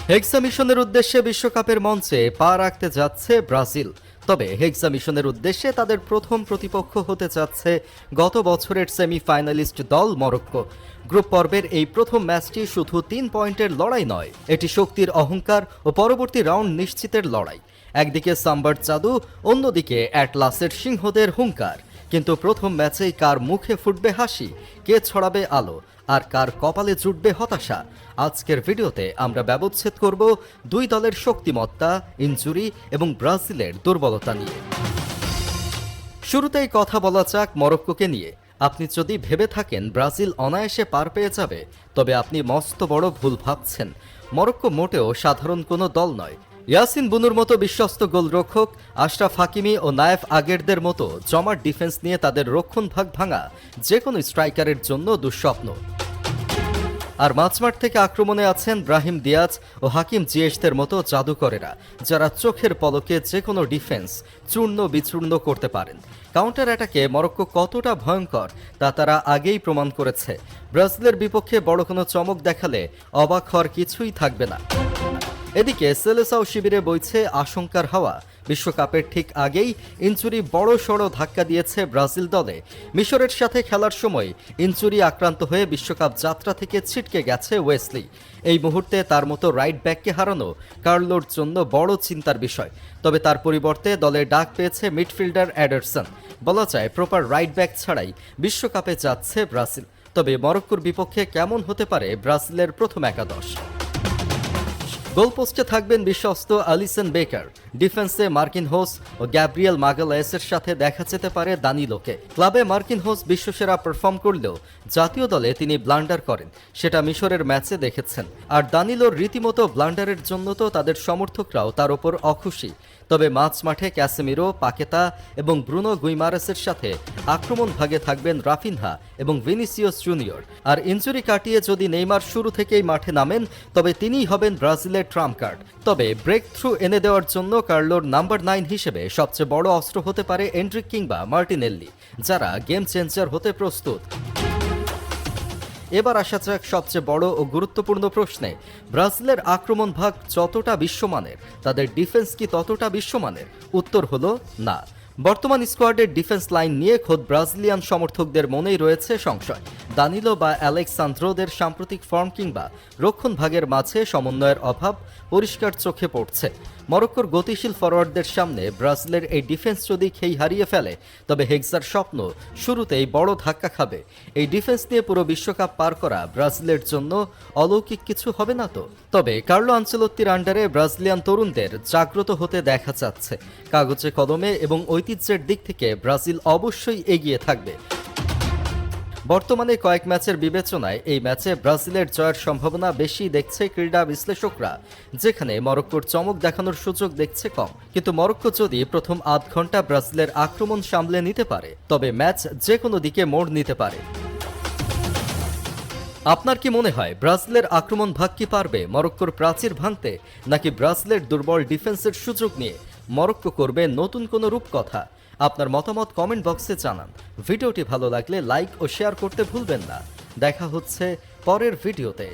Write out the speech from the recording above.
হেক্সা মিশনের উদ্দেশ্যে বিশ্বকাপের মঞ্চে পা রাখতে যাচ্ছে ব্রাজিল। তবে হেক্সা মিশনের উদ্দেশ্যে তাদের প্রথম প্রতিপক্ষ হতে যাচ্ছে গত বছরের সেমিফাইনালিস্ট দল মরক্কো। গ্রুপ পর্বের এই প্রথম ম্যাচটি শুধু 3 পয়েন্টের লড়াই নয়, এটি শক্তির অহংকার ও পরবর্তী রাউন্ড নিশ্চিতের লড়াই। একদিকে সাম্বার জাদু, অন্যদিকে অ্যাটলাসের সিংহদের হুঙ্কার। কিন্তু প্রথম ম্যাচেই কার মুখে ফুটবে হাসি, কে ছড়াবে আলো, আর কার কপালে জুটবে হতাশা, আজকের ভিডিওতে আমরা ব্যবচ্ছেদ করব দুই দলের শক্তিমত্তা, ইনজুরি এবং ব্রাজিলের দুর্বলতা নিয়ে। শুরুতেই কথা বলা যাক মরক্কোকে নিয়ে। আপনি যদি ভেবে থাকেন ব্রাজিল অনায়াসে পার পেয়ে যাবে, তবে আপনি মস্ত বড় ভুল ভাবছেন। মরক্কো মোটেও সাধারণ কোনো দল নয়। ইয়াসিন বুনুর মতো বিশ্বস্ত গোলরক্ষক, আশরাফ হাকিমি ও নায়েফ আগেরদের মতো জমাট ডিফেন্স নিয়ে তাদের রক্ষণভাগ ভাঙা যে কোনো স্ট্রাইকারের জন্য দুঃস্বপ্ন। আর মাঝমাঠ থেকে আক্রমণে আছেন ব্রাহিম দিয়াজ ও হাকিম জিয়েশদের মতো জাদুকরেরা, যারা চোখের পলকে যে কোনো ডিফেন্স চূর্ণ বিচূর্ণ করতে পারেন। কাউন্টার অ্যাটাকে মরক্কো কতটা ভয়ঙ্কর তা তারা আগেই প্রমাণ করেছে। ব্রাজিলের বিপক্ষে বড় কোনো চমক দেখালে অবাক হওয়ার কিছুই থাকবে না। এদিকে সেলেসাও শিবিরে বইছে আশঙ্কার হাওয়া। বিশ্বকাপের ঠিক আগেই ইনজুরি বড় সড় ধাক্কা দিয়েছে ব্রাজিল দলে। মিশরের সাথে খেলার সময় ইনজুরি আক্রান্ত হয়ে বিশ্বকাপ যাত্রা থেকে ছিটকে গেছে ওয়েসলি। এই মুহূর্তে তার মতো রাইট ব্যাককে হারানো কার্লোর জন্য বড় চিন্তার বিষয়। তবে তার পরিবর্তে দলে ডাক পেয়েছে মিডফিল্ডার এডারসন। বলা যায় প্রপার রাইট ব্যাক ছাড়াই বিশ্বকাপে যাচ্ছে ব্রাজিল। তবে মরক্কোর বিপক্ষে কেমন হতে পারে ব্রাজিলের প্রথম একাদশ? গোলপোস্টে থাকবেন বিশ্বস্ত আলিসন বেকার। ডিফেন্সে মার্কিনহোস ও গ্যাব্রিয়েল মাগালায়েসের সাথে দেখা যেতে পারে দানিলোকে। ক্লাবে মার্কিনহোস বিশ্বসেরা পারফর্ম করলেও জাতীয় দলে তিনি ব্লান্ডার করেন, সেটা মিশরের ম্যাচে দেখেছেন। আর দানিলোর রীতিমতো ব্লান্ডারের জন্য তো তাদের সমর্থকরাও তার ওপর অখুশি। তবে মাঝ মাঠে ক্যাসেমিরো, পাকেতা এবং ব্রুনো গুইমারেসের সাথে আক্রমণ ভাগে থাকবেন রাফিনহা এবং ভিনিসিয়াস জুনিয়র। আর ইনজুরি কাটিয়ে যদি নেইমার শুরু থেকেই মাঠে নামেন, তবে তিনিই হবেন ব্রাজিলের ট্রাম্প কার্ড। তবে ব্রেক থ্রু এনে দেওয়ার জন্য কার্লোর নাম্বার 9 হিসেবে সবচেয়ে বড় অস্ত্র হতে পারে এন্ড্রিক কিংবা মার্টিনেল্লি, যারা গেম চেঞ্জার হতে প্রস্তুত। এবার আসা যাক সবচেয়ে বড় ও গুরুত্বপূর্ণ প্রশ্নে। ব্রাজিলের আক্রমণ ভাগ যতটা বিশ্বমানের, তাদের ডিফেন্স কি ততটা বিশ্বমানের? উত্তর হলো না। বর্তমান স্কোয়াডের ডিফেন্স লাইন নিয়ে খোদ ব্রাজিলিয়ান সমর্থকদের মনেই রয়েছে সংশয়। দানিলো বা অ্যালেক্সান্দ্রোদের সাম্প্রতিক ফর্ম কিংবা রক্ষণ ভাগের মাঝে সমন্বয়ের অভাব পরিষ্কার চোখে পড়ছে। মরক্কোর গতিশীল ফরওয়ার্ডদের সামনে ব্রাজিলের এই ডিফেন্স যদি খেই হারিয়ে ফেলে, তবে হেক্সার স্বপ্ন শুরুতেই বড় ধাক্কা খাবে। এই ডিফেন্স নিয়ে পুরো বিশ্বকাপ পার করা ব্রাজিলের জন্য অলৌকিক কিছু হবে না তো। তবে কার্লো আনচেলত্তির আন্ডারে ব্রাজিলিয়ান তরুণদের জাগ্রত হতে দেখা যাচ্ছে। কাগজে কলমে এবং ঐতিহ্যের দিক থেকে ব্রাজিল অবশ্যই এগিয়ে থাকবে। বর্তমানে কয়েক ম্যাচের বিবেচনায় এই ম্যাচে ব্রাজিলের জয়ের সম্ভাবনা বেশি দেখছে ক্রীড়া বিশ্লেষকরা, যেখানে মরক্কোর চমক দেখানোর সুযোগ দেখছে কম। কিন্তু মরক্কো যদি প্রথম আধ ঘন্টা ব্রাজিলের আক্রমণ সামলে নিতে পারে, তবে ম্যাচ যে কোনো দিকে মোড় নিতে পারে। আপনার কি মনে হয় ব্রাজিলের আক্রমণ ভাগ কি পারবে মরক্কোর প্রাচীর ভাঙতে, নাকি ব্রাজিলের দুর্বল ডিফেন্সের সুযোগ নিয়ে মরক্কো করবে নতুন কোনো রূপকথা? আপনার মতামত কমেন্ট বক্সে জানান। ভিডিওটি ভালো লাগলে লাইক ও শেয়ার করতে ভুলবেন না। দেখা হচ্ছে পরের ভিডিওতে।